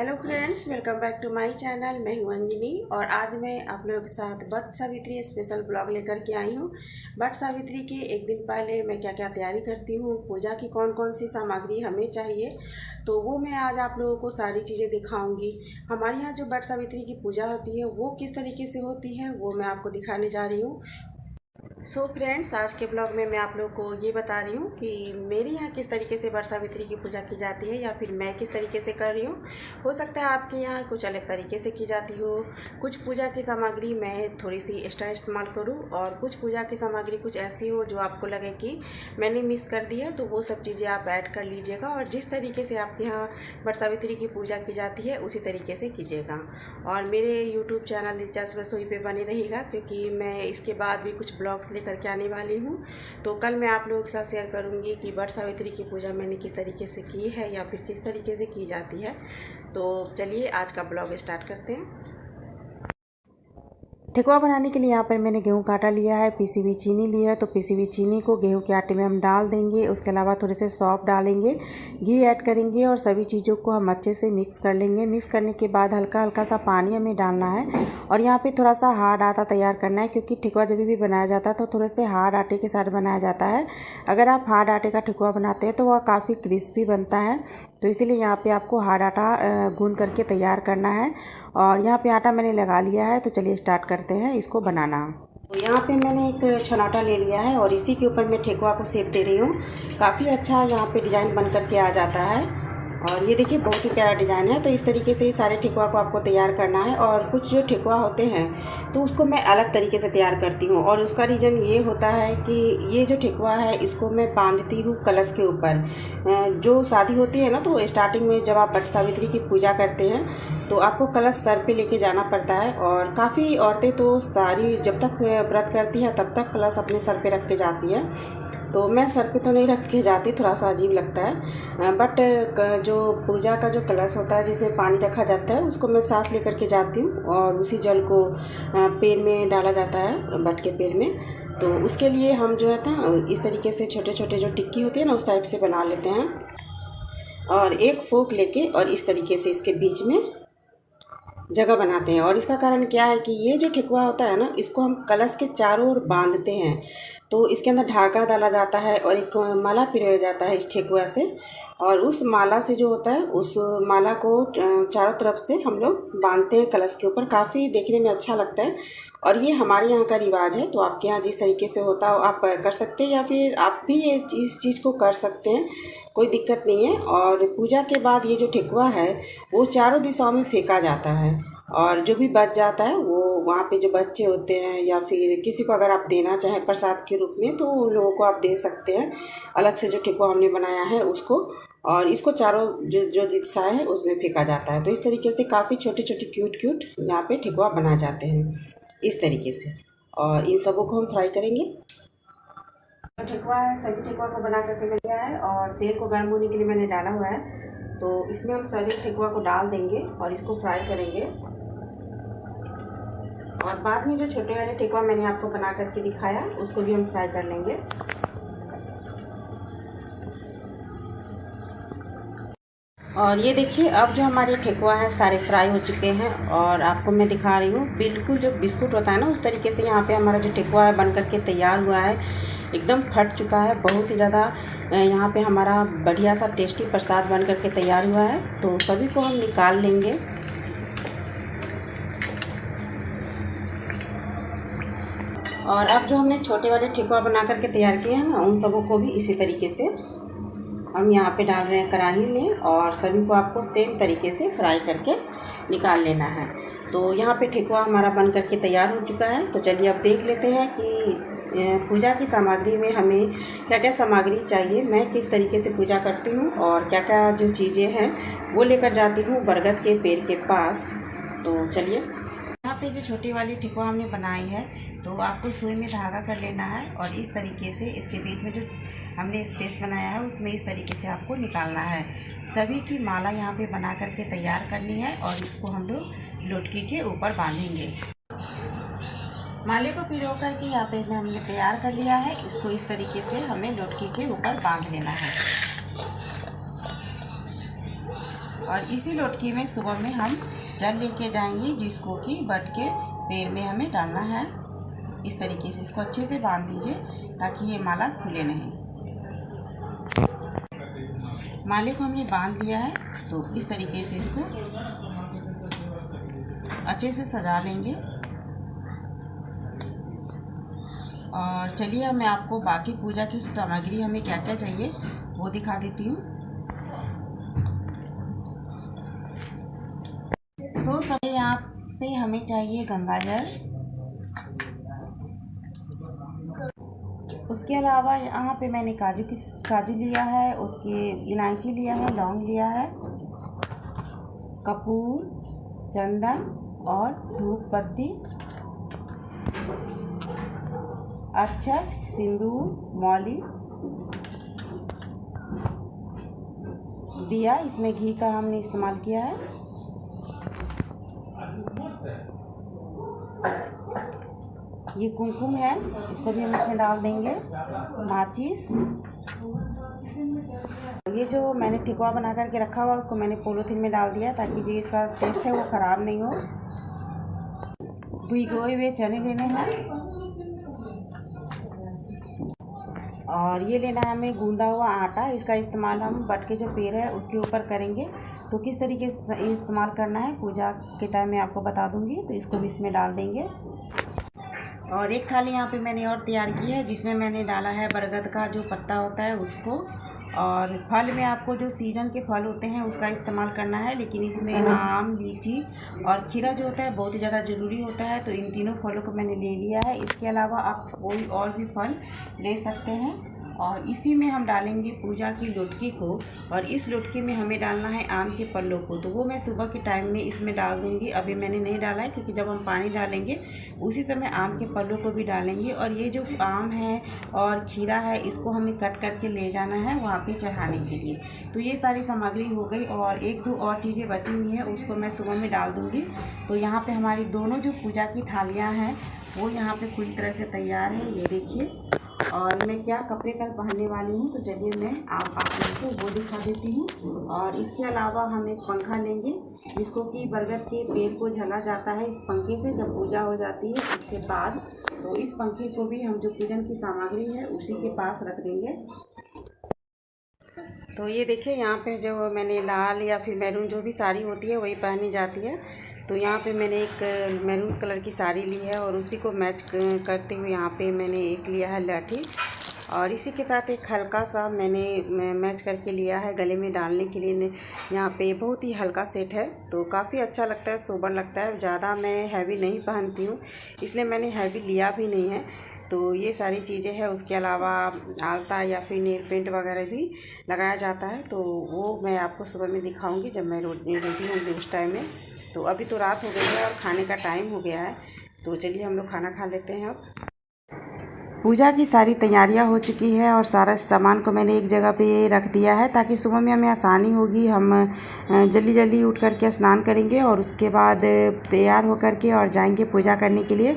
Hello friends, welcome back to my channel. मैं हूं अंजनी और आज मैं आप लोगों के साथ वट सावित्री स्पेशल ब्लॉग लेकर के आई हूं। वट सावित्री के एक दिन पहले मैं क्या क्या तैयारी करती हूं, पूजा की कौन कौन सी सामग्री हमें चाहिए, तो वो मैं आज आप लोगों को सारी चीज़ें दिखाऊंगी। हमारे यहाँ जो वट सावित्री की पूजा होती है वो किस तरीके से होती है वो मैं आपको दिखाने जा रही हूँ। सो फ्रेंड्स, आज के ब्लॉग में मैं आप लोग को ये बता रही हूँ कि मेरे यहाँ किस तरीके से वट सावित्री की पूजा की जाती है या फिर मैं किस तरीके से कर रही हूँ। हो सकता है आपके यहाँ कुछ अलग तरीके से की जाती हो। कुछ पूजा की सामग्री मैं थोड़ी सी एक्स्ट्रा इस्तेमाल करूँ और कुछ पूजा की सामग्री कुछ ऐसी हो जो आपको लगे कि मैंने मिस कर दी है, तो वो सब चीज़ें आप ऐड कर लीजिएगा और जिस तरीके से आपके यहाँ वट सावित्री की पूजा की जाती है उसी तरीके से कीजिएगा। और मेरे यूट्यूब चैनल दिलचस्प रसोई पे बने रहेगा, क्योंकि मैं इसके बाद भी कुछ ब्लॉग्स लेकर के आने वाली हूँ। तो कल मैं आप लोगों के साथ शेयर करूँगी कि वट सावित्री की पूजा मैंने किस तरीके से की है या फिर किस तरीके से की जाती है। तो चलिए आज का ब्लॉग स्टार्ट करते हैं। ठेकुआ बनाने के लिए यहाँ पर मैंने गेहूं का आटा लिया है, पीसी हुई चीनी लिया है। तो पीसी हुई चीनी को गेहूं के आटे में हम डाल देंगे। उसके अलावा थोड़े से सौंफ डालेंगे, घी ऐड करेंगे और सभी चीज़ों को हम अच्छे से मिक्स कर लेंगे। मिक्स करने के बाद हल्का हल्का सा पानी हमें डालना है और यहाँ पे थोड़ा सा हार्ड आटा तैयार करना है, क्योंकि ठेकुआ जब भी बनाया जाता है तो थोड़े से हार्ड आटे के साथ बनाया जाता है। अगर आप हार्ड आटे का ठेकुआ बनाते हैं तो वह काफ़ी क्रिस्पी बनता है, तो इसीलिए यहाँ पे आपको हार्ड आटा गूंद करके तैयार करना है। और यहाँ पे आटा मैंने लगा लिया है, तो चलिए स्टार्ट करते हैं इसको बनाना। तो यहाँ पे मैंने एक छनाटा ले लिया है और इसी के ऊपर मैं ठेकुआ को शेप दे रही हूँ। काफ़ी अच्छा यहाँ पे डिज़ाइन बन करके आ जाता है और ये देखिए बहुत ही प्यारा डिज़ाइन है। तो इस तरीके से सारे ठेकुआ को आपको तैयार करना है। और कुछ जो ठेकुआ होते हैं तो उसको मैं अलग तरीके से तैयार करती हूँ और उसका रीज़न ये होता है कि ये जो ठेकुआ है इसको मैं बांधती हूँ कलश के ऊपर। जो शादी होती है ना, तो स्टार्टिंग में जब आप वट सावित्री की पूजा करते हैं तो आपको कलश सर पे लेके जाना पड़ता है। और काफ़ी औरतें तो सारी जब तक व्रत करती है तब तक कलश अपने सर पे रख के जाती है। तो मैं सर पे तो नहीं रख के जाती, थोड़ा सा अजीब लगता है। बट जो पूजा का जो कलश होता है जिसमें पानी रखा जाता है उसको मैं सांस लेकर के जाती हूँ और उसी जल को पेड़ में डाला जाता है, बट के पेड़ में। तो उसके लिए हम जो है ना इस तरीके से छोटे छोटे जो टिक्की होती है ना उस टाइप से बना लेते हैं और एक फोक लेके और इस तरीके से इसके बीच में जगह बनाते हैं। और इसका कारण क्या है कि ये जो ठेकुआ होता है ना इसको हम कलश के चारों ओर बांधते हैं, तो इसके अंदर ढाका डाला जाता है और एक माला पिरोया जाता है इस ठेकुआ से। और उस माला से जो होता है उस माला को चारों तरफ से हम लोग बांधते हैं कलश के ऊपर। काफ़ी देखने में अच्छा लगता है और ये हमारे यहाँ का रिवाज है। तो आपके यहाँ जिस तरीके से होता हो आप कर सकते हैं या फिर आप भी इस चीज़ को कर सकते हैं, कोई दिक्कत नहीं है। और पूजा के बाद ये जो ठेकुआ है वो चारों दिशाओं में फेंका जाता है और जो भी बच जाता है वो वहाँ पे जो बच्चे होते हैं या फिर किसी को अगर आप देना चाहें प्रसाद के रूप में तो उन लोगों को आप दे सकते हैं, अलग से जो ठेकुआ हमने बनाया है उसको। और इसको चारों जो दिशाएं हैं उसमें फेंका जाता है। तो इस तरीके से काफ़ी छोटे छोटे क्यूट यहाँ पे ठेकुआ बनाए जाते हैं इस तरीके से। और इन सबों को हम फ्राई करेंगे। ठेकुआ है, सभी ठेकुआ को बना करके मैंने लिया है और तेल को गर्म होने के लिए मैंने डाला हुआ है। तो इसमें हम सारे ठेकुआ को डाल देंगे और इसको फ्राई करेंगे। और बाद में जो छोटे वाले ठेकुआ मैंने आपको बना करके दिखाया उसको भी हम फ्राई कर लेंगे। और ये देखिए अब जो हमारे ठेकुआ हैं सारे फ्राई हो चुके हैं और आपको मैं दिखा रही हूँ बिल्कुल जो बिस्कुट होता है ना उस तरीके से यहाँ पे हमारा जो ठेकुआ है बन करके तैयार हुआ है। एकदम फट चुका है, बहुत ही ज़्यादा यहाँ पे हमारा बढ़िया सा टेस्टी प्रसाद बन करके तैयार हुआ है। तो सभी को हम निकाल लेंगे। और अब जो हमने छोटे वाले ठेकुआ बना करके तैयार किए हैं ना उन सबों को भी इसी तरीके से हम यहाँ पे डाल रहे हैं कढ़ाई में और सभी को आपको सेम तरीके से फ्राई करके निकाल लेना है। तो यहाँ पे ठेकुआ हमारा बन करके तैयार हो चुका है। तो चलिए अब देख लेते हैं कि पूजा की सामग्री में हमें क्या क्या सामग्री चाहिए, मैं किस तरीके से पूजा करती हूँ और क्या क्या जो चीज़ें हैं वो लेकर जाती हूँ बरगद के पेड़ के पास। तो चलिए यहाँ पे जो छोटी वाली ठेकुआ हमने बनाई है तो आपको सुई में धागा कर लेना है और इस तरीके से इसके बीच में जो हमने स्पेस बनाया है उसमें इस तरीके से आपको निकालना है। सभी की माला यहाँ पे बना करके तैयार करनी है और इसको हम लोग लोटकी के ऊपर बांधेंगे। माले को पिरो करके यहाँ पे हमने तैयार कर लिया है, इसको इस तरीके से हमें लोटकी के ऊपर बांध लेना है। और इसी लोटकी में सुबह में हम जल लेके जाएंगे, जिसको कि बट के पैर में हमें डालना है। इस तरीके से इसको अच्छे से बांध दीजिए ताकि ये माला खुले नहीं। माले को हमने बांध लिया है, तो इस तरीके से इसको अच्छे से सजा लेंगे। और चलिए अब मैं आपको बाकी पूजा की सामग्री हमें क्या क्या चाहिए वो दिखा देती हूँ। तो सबसे यहाँ पे हमें चाहिए गंगा जल, उसके अलावा यहाँ पे मैंने काजू लिया है, उसके इलायची लिया है, लौंग लिया है, कपूर, चंदन और धूप बत्ती, अक्षत, सिंदूर, मौली, दिया, इसमें घी का हमने इस्तेमाल किया है, ये कुमकुम है, इसको भी हम इसमें डाल देंगे, माचिस, ये जो मैंने ठिकवा बना करके रखा हुआ उसको मैंने पॉलीथीन में डाल दिया ताकि जो इसका टेस्ट है वो ख़राब नहीं हो। भिगोए हुए चने लेने हैं और ये लेना है हमें गूंदा हुआ आटा। इसका इस्तेमाल हम बट के जो पेड़ है उसके ऊपर करेंगे, तो किस तरीके से इस्तेमाल करना है पूजा के टाइम में आपको बता दूंगी। तो इसको भी इसमें डाल देंगे। और एक थाली यहाँ पे मैंने और तैयार की है, जिसमें मैंने डाला है बरगद का जो पत्ता होता है उसको। और फल में आपको जो सीजन के फल होते हैं उसका इस्तेमाल करना है, लेकिन इसमें आम, लीची और खीरा जो होता है बहुत ही ज़्यादा ज़रूरी होता है। तो इन तीनों फलों को मैंने ले लिया है। इसके अलावा आप कोई और भी फल ले सकते हैं। और इसी में हम डालेंगे पूजा की लोटकी को, और इस लोटकी में हमें डालना है आम के पल्लों को। तो वो मैं सुबह के टाइम में इसमें डाल दूंगी। अभी मैंने नहीं डाला है क्योंकि जब हम पानी डालेंगे उसी समय आम के पल्लों को भी डालेंगे। और ये जो आम है और खीरा है इसको हमें कट करके ले जाना है वहाँ पे चढ़ाने के लिए। तो ये सारी सामग्री हो गई और एक दो और चीज़ें बची हुई हैं उसको मैं सुबह में डाल दूँगी। तो यहाँ पर हमारी दोनों जो पूजा की थालियाँ हैं वो यहाँ पर पूरी तरह से तैयार है, ये देखिए। और मैं क्या कपड़े कल पहनने वाली हूँ, तो चलिए मैं आप लोगों को वो दिखा देती हूँ। और इसके अलावा हम एक पंखा लेंगे जिसको कि बरगद के पेड़ को झला जाता है इस पंखे से जब पूजा हो जाती है उसके बाद। तो इस पंखे को भी हम जो पूजन की सामग्री है उसी के पास रख देंगे। तो ये देखिए यहाँ पे जो मैंने लाल या फिर मैरून जो भी साड़ी होती है वही पहनी जाती है। तो यहाँ पे मैंने एक मैरून कलर की साड़ी ली है और उसी को मैच करते हुए यहाँ पे मैंने एक लिया है लाठी, और इसी के साथ एक हल्का सा मैंने मैच करके लिया है गले में डालने के लिए। यहाँ पे बहुत ही हल्का सेट है तो काफ़ी अच्छा लगता है, सोबर लगता है। ज़्यादा मैं हैवी नहीं पहनती हूँ इसलिए मैंने हैवी लिया भी नहीं है। तो ये सारी चीज़ें हैं। उसके अलावा आलता या फिर नेल पेंट वगैरह भी लगाया जाता है, तो वो मैं आपको सुबह में दिखाऊंगी जब मैं रेडी होंगी उस टाइम में। तो अभी तो रात हो गई है और खाने का टाइम हो गया है, तो चलिए हम लोग खाना खा लेते हैं। अब पूजा की सारी तैयारियां हो चुकी है और सारा सामान को मैंने एक जगह पे रख दिया है ताकि सुबह में हमें आसानी होगी। हम जल्दी जल्दी उठ करके स्नान करेंगे और उसके बाद तैयार हो करके और जाएंगे पूजा करने के लिए।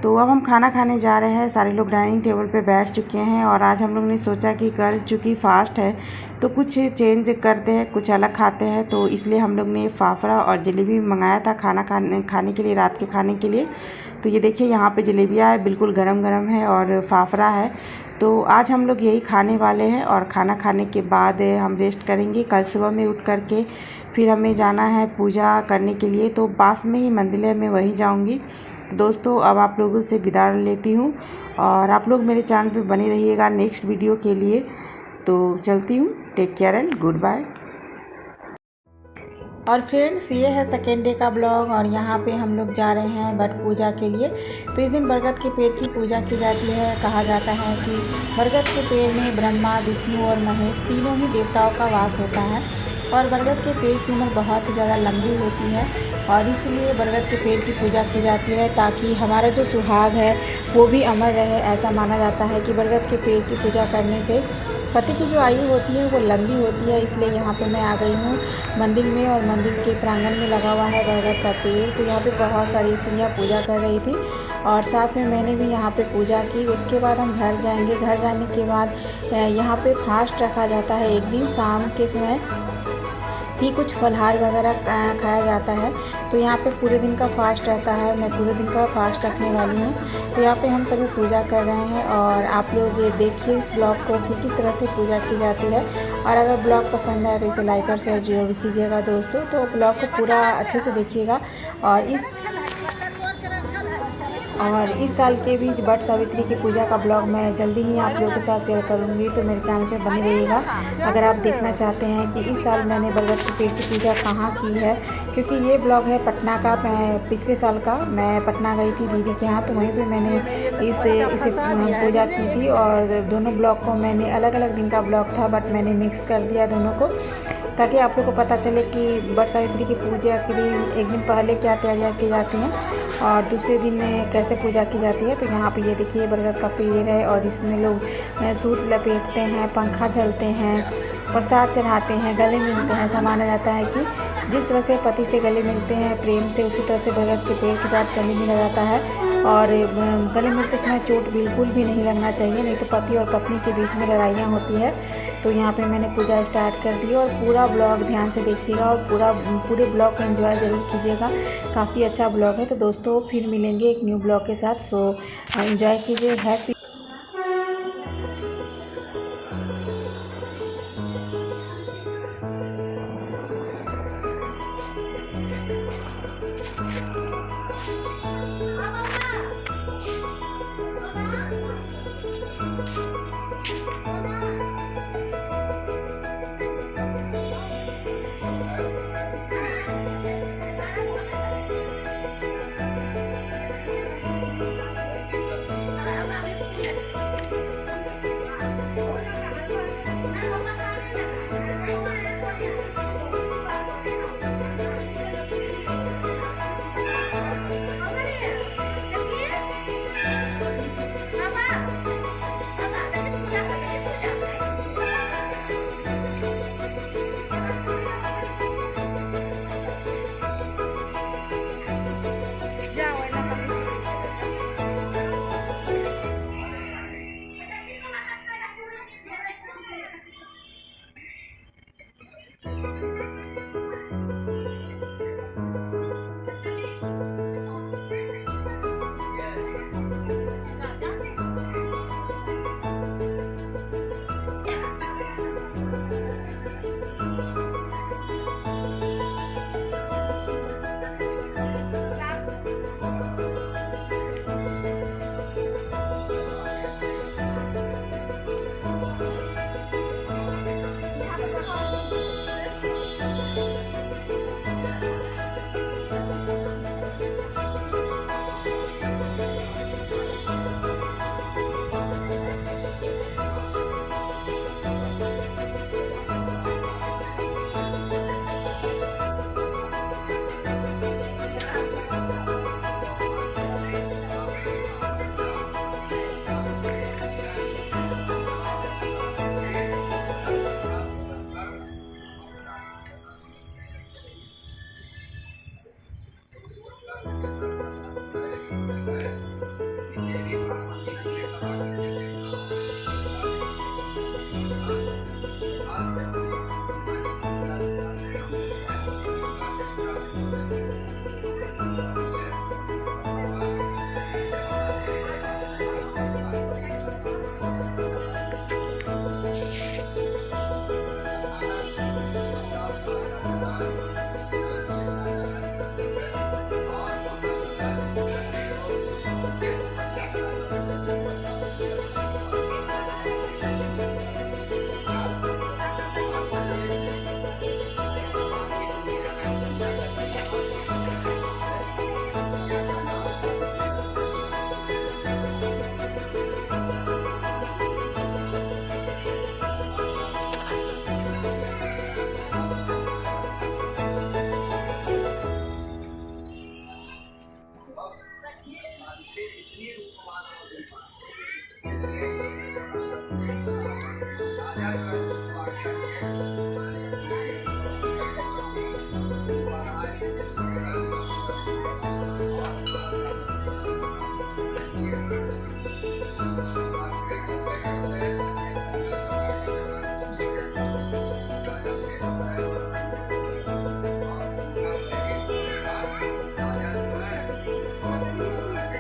तो अब हम खाना खाने जा रहे हैं। सारे लोग डाइनिंग टेबल पे बैठ चुके हैं और आज हम लोग ने सोचा कि कल चूँकि फास्ट है तो कुछ चेंज करते हैं, कुछ अलग खाते हैं। तो इसलिए हम लोग ने फाफड़ा और जलेबी मंगाया था खाने के लिए, रात के खाने के लिए। तो ये देखिए यहाँ पे जलेबियाँ है, बिल्कुल गरम गरम है, और फाफड़ा है। तो आज हम लोग यही खाने वाले हैं और खाना खाने के बाद हम रेस्ट करेंगे। कल सुबह में उठ करके फिर हमें जाना है पूजा करने के लिए, तो पास में ही मंदिर है, मैं वहीं जाऊँगी। तो दोस्तों अब आप लोगों से विदा लेती हूँ और आप लोग मेरे चैनल पे बने रहिएगा नेक्स्ट वीडियो के लिए। तो चलती हूँ, take care and good bye. और फ्रेंड्स ये है सेकेंड डे का ब्लॉग और यहाँ पे हम लोग जा रहे हैं बट पूजा के लिए। तो इस दिन बरगद के पेड़ की पूजा की जाती है। कहा जाता है कि बरगद के पेड़ में ब्रह्मा, विष्णु और महेश तीनों ही देवताओं का वास होता है और बरगद के पेड़ की उम्र बहुत ज़्यादा लंबी होती है और इसलिए बरगद के पेड़ की पूजा की जाती है ताकि हमारा जो सुहाग है वो भी अमर रहे। ऐसा माना जाता है कि बरगद के पेड़ की पूजा करने से पति की जो आयु होती है वो लंबी होती है। इसलिए यहाँ पे मैं आ गई हूँ मंदिर में और मंदिर के प्रांगण में लगा हुआ है बरगद का पेड़। तो यहाँ पे बहुत सारी स्त्रियाँ पूजा कर रही थी और साथ में मैंने भी यहाँ पे पूजा की। उसके बाद हम घर जाएंगे। घर जाने के बाद यहाँ पे फास्ट रखा जाता है एक दिन शाम के समय। ही कुछ फलहार वगैरह खाया जाता है। तो यहाँ पे पूरे दिन का फास्ट रहता है, मैं पूरे दिन का फास्ट रखने वाली हूँ। तो यहाँ पे हम सभी पूजा कर रहे हैं और आप लोग देखिए इस ब्लॉग को कि किस तरह से पूजा की जाती है। और अगर ब्लॉग पसंद आए तो इसे लाइक और शेयर जरूर कीजिएगा दोस्तों। तो ब्लॉग को पूरा अच्छे से देखिएगा। और इस साल के भी वट सावित्री की पूजा का ब्लॉग मैं जल्दी ही आप लोगों के साथ शेयर करूंगी, तो मेरे चैनल पे बने रहिएगा अगर आप देखना चाहते हैं कि इस साल मैंने बरगद के पेड़ की पूजा कहाँ की है। क्योंकि ये ब्लॉग है पटना का, मैं पिछले साल का मैं पटना गई थी दीदी के यहाँ, तो वहीं पे मैंने इसे पूजा की थी। और दोनों ब्लॉग को मैंने अलग अलग दिन का ब्लॉग था बट मैंने मिक्स कर दिया दोनों को, ताकि आप लोग को पता चले कि वट सावित्री की पूजा के दिन एक दिन पहले क्या तैयारियाँ की जाती हैं और दूसरे दिन कैसे पूजा की जाती है। तो यहाँ पे ये देखिए बरगद का पेड़ है और इसमें लोग सूट लपेटते हैं, पंखा झलते हैं, प्रसाद चढ़ाते हैं, गले मिलते हैं। ऐसा माना जाता है कि जिस तरह से पति से गले मिलते हैं प्रेम से, उसी तरह से बरगद के पेड़ के साथ गले मिला जाता है। और गले मिलते समय चोट बिल्कुल भी नहीं लगना चाहिए, नहीं तो पति और पत्नी के बीच में लड़ाइयाँ होती है। तो यहाँ पे मैंने पूजा स्टार्ट कर दी और पूरा ब्लॉग ध्यान से देखिएगा और पूरे ब्लॉग को एंजॉय ज़रूर कीजिएगा। काफ़ी अच्छा ब्लॉग है। तो दोस्तों फिर मिलेंगे एक न्यू ब्लॉग के साथ, सो एंजॉय कीजिए। हैप्पी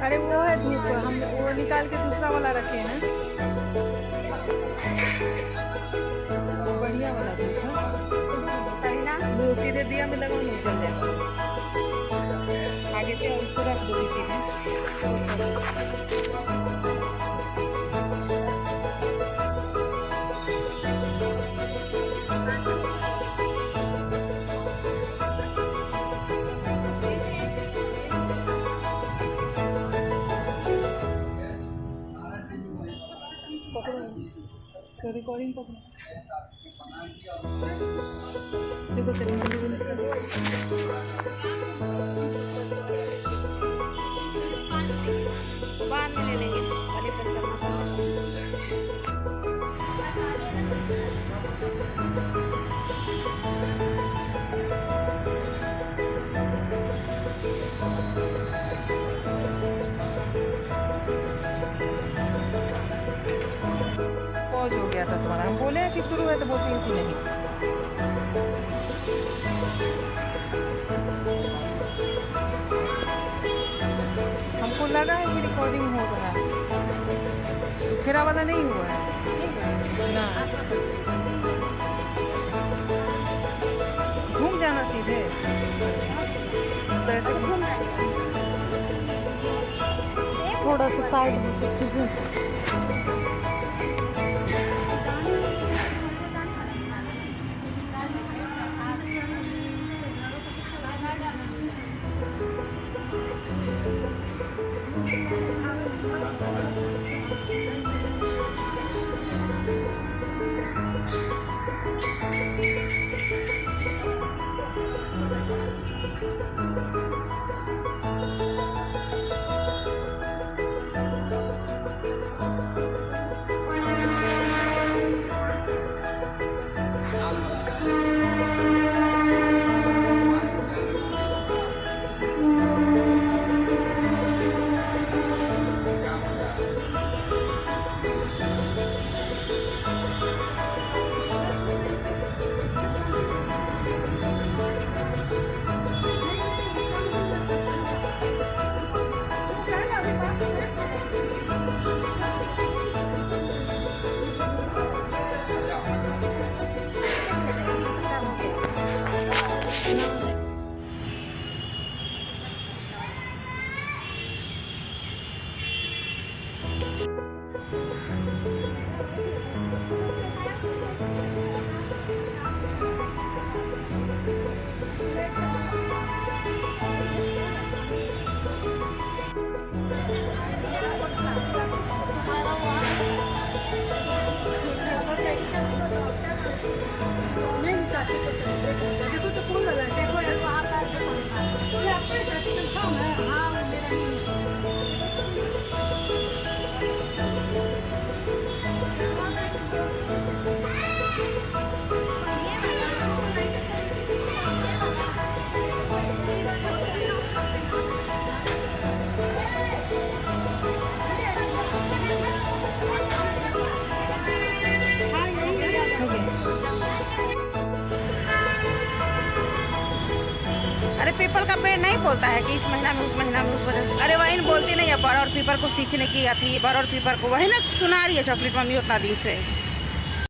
अरे वो है धूप, हम वो निकाल के दूसरा वाला रखे हैं, बढ़िया वाला धूप है। वो सीधे दिया में लगाओ, नहीं चल जाएगा आगे से, और उसको रख दो इसी में। तो रिकॉर्डिंग पकड़ो, देखो बाद में ले लेंगे, पहले फिर करना पॉज हो गया था तुम्हारा। हम बोले हैं कि शुरू है तो बोलती हूँ कि नहीं। हमको लगा है कि रिकॉर्डिंग हो रहा है, फेरा वाला नहीं हुआ है ना। घूम जाना सीधे, तो ऐसे घूम थोड़ा सा साइड में। देखो तो कौन लगा, देखो यार वहाँ पर देखो, ये आपका कम है। हाँ मेरा नहीं अरे पीपल का पेड़ नहीं बोलता है कि इस महीना में, उस महीना में, उस वजह से। अरे वही बोलती नहीं है, बर और पीपल को सींचने की थी, बर और पीपल को वही ना सुना रही है चॉकलेट मम्मी उतना दिन से।